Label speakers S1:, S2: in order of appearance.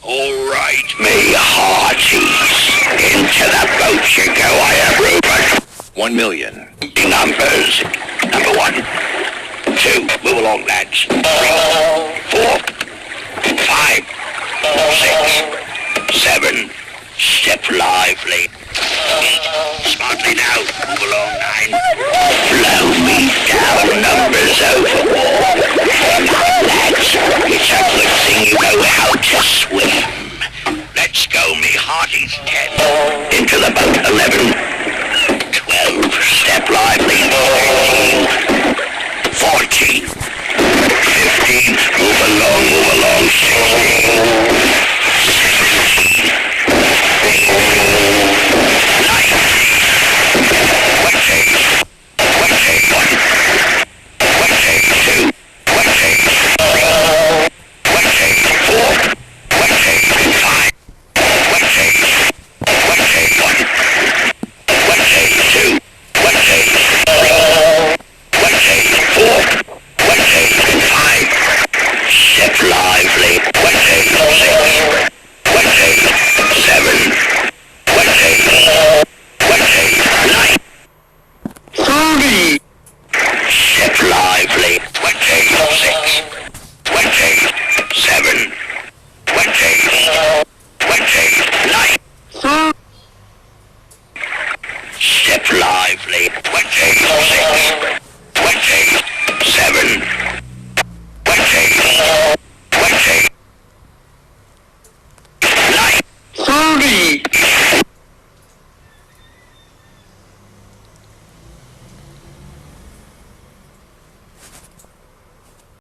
S1: All right, me hearties. Into the boat you go, I have Rupert.
S2: 1 million.
S1: Numbers. Number 1. 2. Move along, lads. 3. 4. 5. 6. 7. Step lively. 8. Smartly now. Move along, 9. Blow me down, numbers overboard.